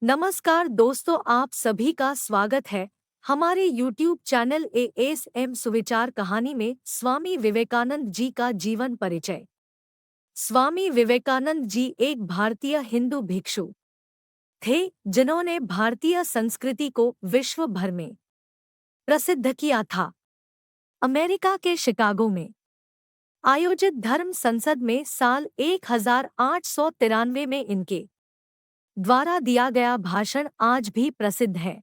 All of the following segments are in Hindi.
नमस्कार दोस्तों, आप सभी का स्वागत है हमारे YouTube चैनल ASM सुविचार कहानी में स्वामी विवेकानंद जी का जीवन परिचय। स्वामी विवेकानंद जी एक भारतीय हिंदू भिक्षु थे जिन्होंने भारतीय संस्कृति को विश्व भर में प्रसिद्ध किया था। अमेरिका के शिकागो में आयोजित धर्म संसद में साल 1893 में इनके द्वारा दिया गया भाषण आज भी प्रसिद्ध है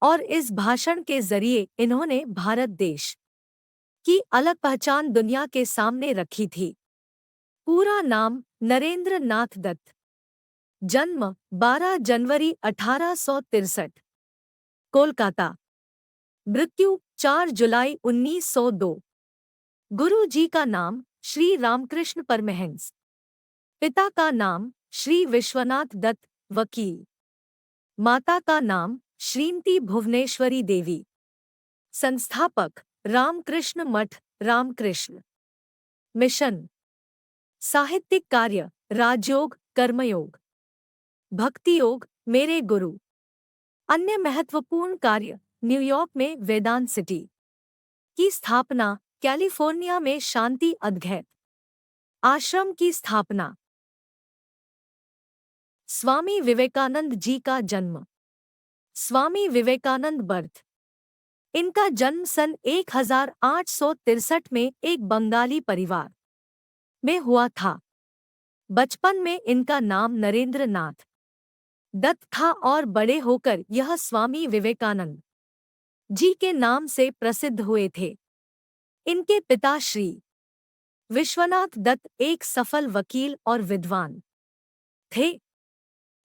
और इस भाषण के जरिए इन्होंने भारत देश की अलग पहचान दुनिया के सामने रखी थी। पूरा नाम नरेंद्र नाथ दत्त। जन्म 12 जनवरी 1863, कोलकाता। मृत्यु 4 जुलाई 1902। गुरु जी का नाम श्री रामकृष्ण परमहंस। पिता का नाम श्री विश्वनाथ दत्त, वकील। माता का नाम श्रीमती भुवनेश्वरी देवी। संस्थापक रामकृष्ण मठ, रामकृष्ण मिशन। साहित्यिक कार्य राजयोग, कर्मयोग, भक्ति योग, मेरे गुरु। अन्य महत्वपूर्ण कार्य न्यूयॉर्क में वेदांत सिटी की स्थापना, कैलिफोर्निया में शांति अद्वैत आश्रम की स्थापना। स्वामी विवेकानंद जी का जन्म। स्वामी विवेकानंद बर्थ। इनका जन्म सन 1863 में एक बंगाली परिवार में हुआ था। बचपन में इनका नाम नरेंद्र नाथ दत्त था और बड़े होकर यह स्वामी विवेकानंद जी के नाम से प्रसिद्ध हुए थे। इनके पिता श्री विश्वनाथ दत्त एक सफल वकील और विद्वान थे।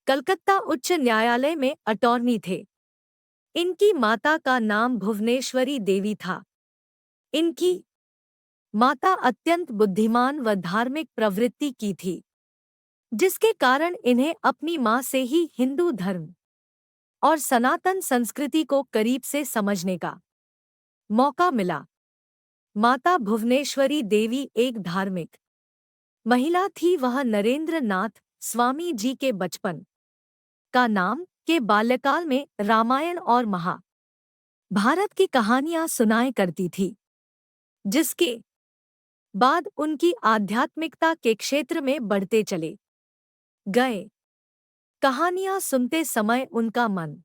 कलकत्ता उच्च न्यायालय में अटॉर्नी थे। इनकी माता का नाम भुवनेश्वरी देवी था। इनकी माता अत्यंत बुद्धिमान व धार्मिक प्रवृत्ति की थी, जिसके कारण इन्हें अपनी मां से ही हिंदू धर्म और सनातन संस्कृति को करीब से समझने का मौका मिला। माता भुवनेश्वरी देवी एक धार्मिक महिला थी। वह नरेंद्र नाथ स्वामी जी के बचपन का नाम के बाल्यकाल में रामायण और महाभारत की कहानियां सुनाया करती थी, जिसके बाद उनकी आध्यात्मिकता के क्षेत्र में बढ़ते चले गए। कहानियां सुनते समय उनका मन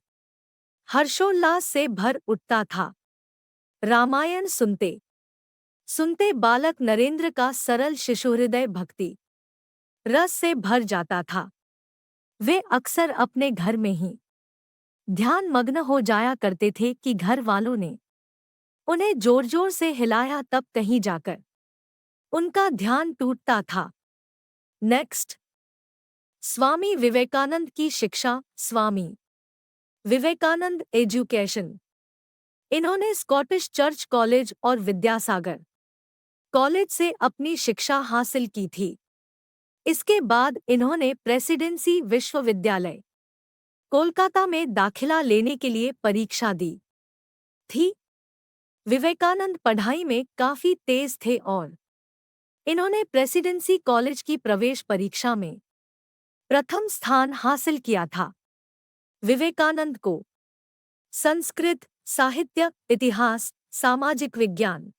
हर्षोल्लास से भर उठता था। रामायण सुनते सुनते बालक नरेंद्र का सरल शिशुहृदय भक्ति रस से भर जाता था। वे अक्सर अपने घर में ही ध्यान मग्न हो जाया करते थे कि घर वालों ने उन्हें जोर जोर से हिलाया, तब कहीं जाकर उनका ध्यान टूटता था। नेक्स्ट, स्वामी विवेकानंद की शिक्षा। स्वामी विवेकानंद एजुकेशन। इन्होंने स्कॉटिश चर्च कॉलेज और विद्यासागर कॉलेज से अपनी शिक्षा हासिल की थी। इसके बाद इन्होंने प्रेसिडेंसी विश्वविद्यालय कोलकाता में दाखिला लेने के लिए परीक्षा दी थी। विवेकानंद पढ़ाई में काफी तेज थे और इन्होंने प्रेसिडेंसी कॉलेज की प्रवेश परीक्षा में प्रथम स्थान हासिल किया था। विवेकानंद को संस्कृत, साहित्य, इतिहास, सामाजिक विज्ञान,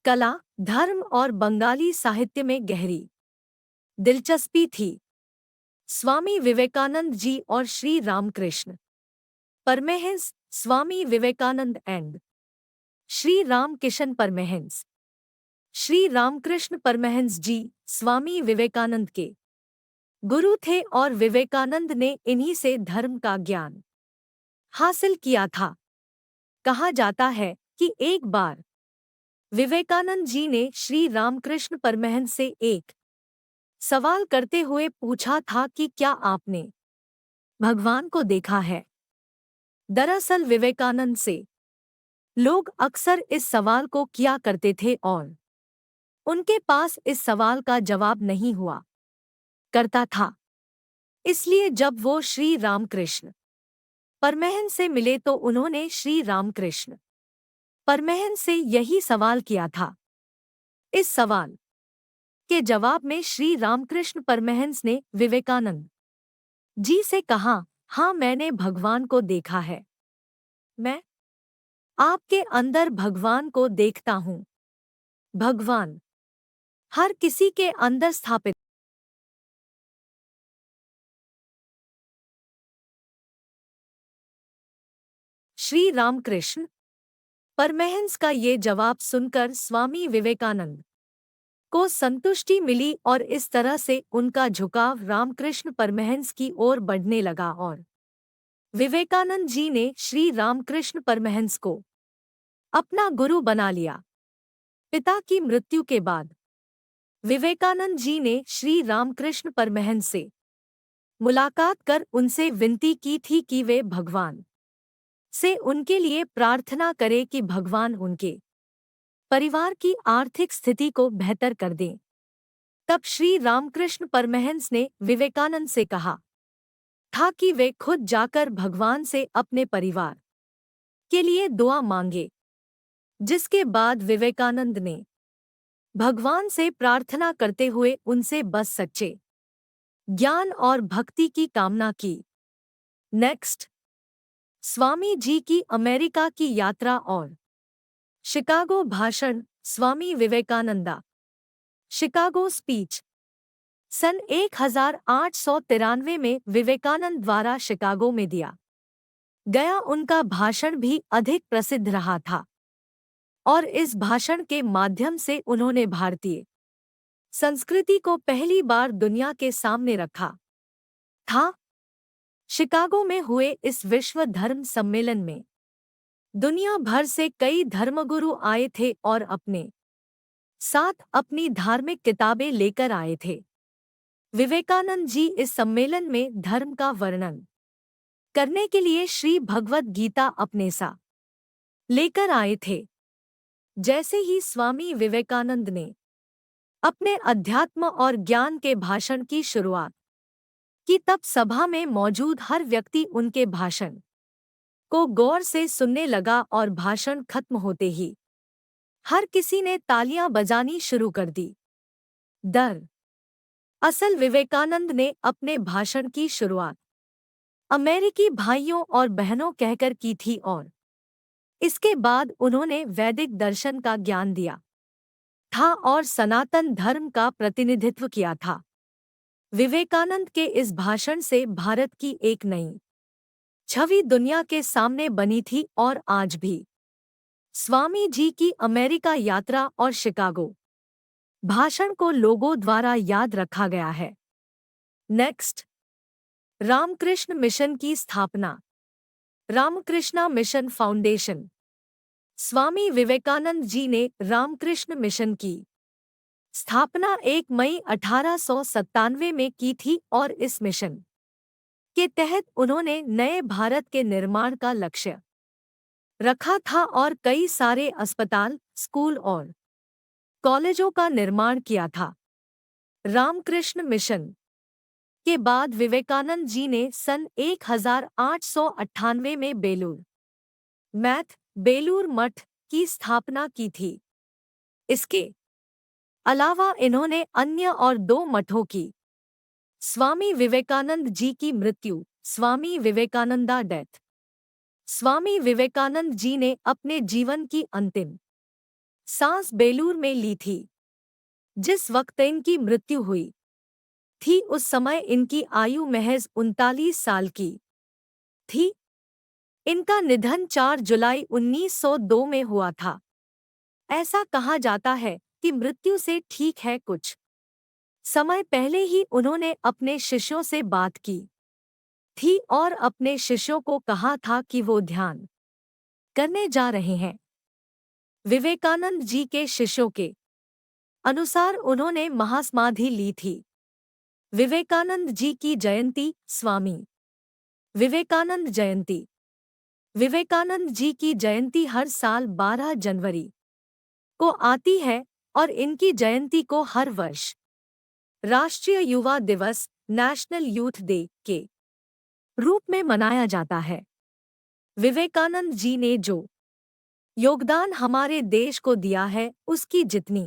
कला, धर्म और बंगाली साहित्य में गहरी दिलचस्पी थी। स्वामी विवेकानंद जी और श्री रामकृष्ण परमहंस, स्वामी विवेकानंद एंड श्री रामकिशन परमहंस। श्री रामकृष्ण परमहंस जी स्वामी विवेकानंद के गुरु थे और विवेकानंद ने इन्हीं से धर्म का ज्ञान हासिल किया था। कहा जाता है कि एक बार विवेकानंद जी ने श्री रामकृष्ण परमहंस से एक सवाल करते हुए पूछा था कि क्या आपने भगवान को देखा है? दरअसल विवेकानंद से लोग अक्सर इस सवाल को किया करते थे और उनके पास इस सवाल का जवाब नहीं हुआ करता था। इसलिए जब वो श्री रामकृष्ण परमहंस से मिले तो उन्होंने श्री रामकृष्ण परमहंस से यही सवाल किया था। इस सवाल के जवाब में श्री रामकृष्ण परमहंस ने विवेकानंद जी से कहा हाँ, मैंने भगवान को देखा है। मैं आपके अंदर भगवान को देखता हूँ। भगवान हर किसी के अंदर स्थापित। श्री रामकृष्ण परमहंस का ये जवाब सुनकर स्वामी विवेकानंद को संतुष्टि मिली और इस तरह से उनका झुकाव रामकृष्ण परमहंस की ओर बढ़ने लगा और विवेकानंद जी ने श्री रामकृष्ण परमहंस को अपना गुरु बना लिया। पिता की मृत्यु के बाद विवेकानंद जी ने श्री रामकृष्ण परमहंस से मुलाकात कर उनसे विनती की थी कि वे भगवान से उनके लिए प्रार्थना करें कि भगवान उनके परिवार की आर्थिक स्थिति को बेहतर कर दें। तब श्री रामकृष्ण परमहंस ने विवेकानंद से कहा था कि वे खुद जाकर भगवान से अपने परिवार के लिए दुआ मांगे, जिसके बाद विवेकानंद ने भगवान से प्रार्थना करते हुए उनसे बस सच्चे ज्ञान और भक्ति की कामना की। नेक्स्ट, स्वामी जी की अमेरिका की यात्रा और शिकागो भाषण। स्वामी विवेकानंदा शिकागो स्पीच। सन 1893 में विवेकानंद द्वारा शिकागो में दिया गया उनका भाषण भी अधिक प्रसिद्ध रहा था और इस भाषण के माध्यम से उन्होंने भारतीय संस्कृति को पहली बार दुनिया के सामने रखा था। शिकागो में हुए इस विश्व धर्म सम्मेलन में दुनिया भर से कई धर्मगुरु आए थे और अपने साथ अपनी धार्मिक किताबें लेकर आए थे। विवेकानंद जी इस सम्मेलन में धर्म का वर्णन करने के लिए श्री भगवद गीता अपने साथ लेकर आए थे। जैसे ही स्वामी विवेकानंद ने अपने अध्यात्म और ज्ञान के भाषण की शुरुआत की, तब सभा में मौजूद हर व्यक्ति उनके भाषण को गौर से सुनने लगा और भाषण खत्म होते ही हर किसी ने तालियां बजानी शुरू कर दी। असल विवेकानंद ने अपने भाषण की शुरुआत अमेरिकी भाइयों और बहनों कहकर की थी और इसके बाद उन्होंने वैदिक दर्शन का ज्ञान दिया था और सनातन धर्म का प्रतिनिधित्व किया था। विवेकानंद के इस भाषण से भारत की एक नई छवि दुनिया के सामने बनी थी और आज भी स्वामी जी की अमेरिका यात्रा और शिकागो भाषण को लोगों द्वारा याद रखा गया है। नेक्स्ट, रामकृष्ण मिशन की स्थापना। Ramakrishna mission foundation. स्वामी विवेकानंद जी ने रामकृष्ण मिशन की स्थापना 1 मई 1897 में की थी और इस मिशन के तहत उन्होंने नए भारत के निर्माण का लक्ष्य रखा था और कई सारे अस्पताल, स्कूल और कॉलेजों का निर्माण किया था। रामकृष्ण मिशन के बाद विवेकानंद जी ने सन 1898 में बेलूर मठ की स्थापना की थी। इसके अलावा इन्होंने अन्य और 2 मठों की स्वामी विवेकानंद जी की मृत्यु, स्वामी विवेकानंदा डेथ। स्वामी विवेकानंद जी ने अपने जीवन की अंतिम सांस बेलूर में ली थी। जिस वक्त इनकी मृत्यु हुई थी उस समय इनकी आयु महज 39 साल की थी। इनका निधन 4 जुलाई 1902 में हुआ था। ऐसा कहा जाता है कि मृत्यु से ठीक है कुछ समय पहले ही उन्होंने अपने शिष्यों से बात की थी और अपने शिष्यों को कहा था कि वो ध्यान करने जा रहे हैं। विवेकानंद जी के शिष्यों के अनुसार उन्होंने महासमाधि ली थी। विवेकानंद जी की जयंती, स्वामी विवेकानंद जयंती। विवेकानंद जी की जयंती हर साल 12 जनवरी को आती है और इनकी जयंती को हर वर्ष राष्ट्रीय युवा दिवस, नेशनल यूथ डे के रूप में मनाया जाता है। विवेकानंद जी ने जो योगदान हमारे देश को दिया है उसकी जितनी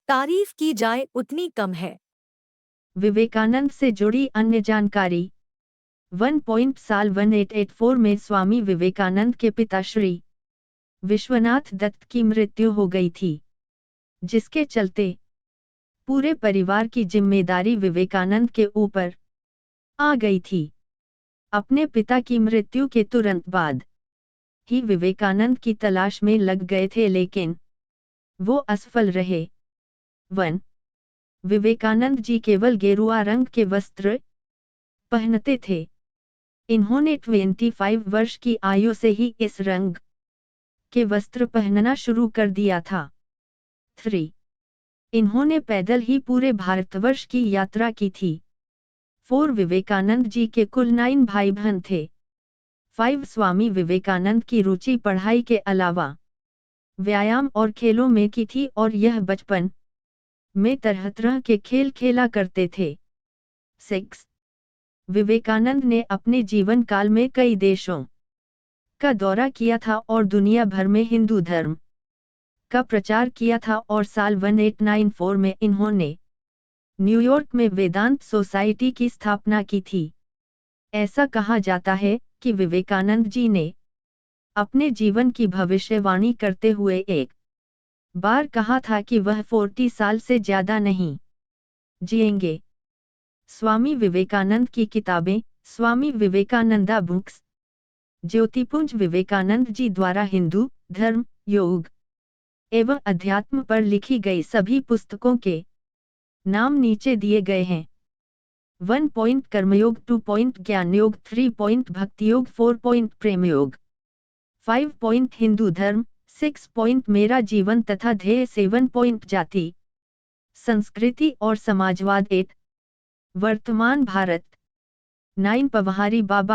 तारीफ की जाए उतनी कम है। विवेकानंद से जुड़ी अन्य जानकारी। 1 साल 1884 में स्वामी विवेकानंद के पिता श्री विश्वनाथ दत्त की मृत्यु हो गई थी, जिसके चलते पूरे परिवार की जिम्मेदारी विवेकानंद के ऊपर आ गई थी। अपने पिता की मृत्यु के तुरंत बाद ही विवेकानंद की तलाश में लग गए थे, लेकिन वो असफल रहे। 1 विवेकानंद जी केवल गेरुआ रंग के वस्त्र पहनते थे। इन्होंने 25 वर्ष की आयु से ही इस रंग के वस्त्र पहनना शुरू कर दिया था। 3 इन्होंने पैदल ही पूरे भारतवर्ष की यात्रा की थी। 4 विवेकानंद जी के कुल 9 भाई बहन थे। 5 स्वामी विवेकानंद की रुचि पढ़ाई के अलावा व्यायाम और खेलों में की थी और यह बचपन में तरह तरह के खेल खेला करते थे। 6 विवेकानंद ने अपने जीवन काल में कई देशों का दौरा किया था और दुनिया भर में हिंदू धर्म का प्रचार किया था और साल 1894 में इन्होंने न्यूयॉर्क में वेदांत सोसाइटी की स्थापना की थी। ऐसा कहा जाता है कि विवेकानंद जी ने अपने जीवन की भविष्यवाणी करते हुए एक बार कहा था कि वह 40 साल से ज्यादा नहीं जिएंगे। स्वामी विवेकानंद की किताबें, स्वामी विवेकानंदा बुक्स, ज्योतिपुंज विवेकानंद जी द्वारा हिंदू धर्म, योग एवं अध्यात्म पर लिखी गई सभी पुस्तकों के नाम नीचे दिए गए हैं। 1 कर्मयोग, 2 ज्ञान योग, 3 भक्ति योग, 4 प्रेम योग, 5 हिंदू धर्म, 6 मेरा जीवन तथा ध्येय, 7 जाति संस्कृति और समाजवाद, 8 वर्तमान भारत, 9 पवहारी बाबा।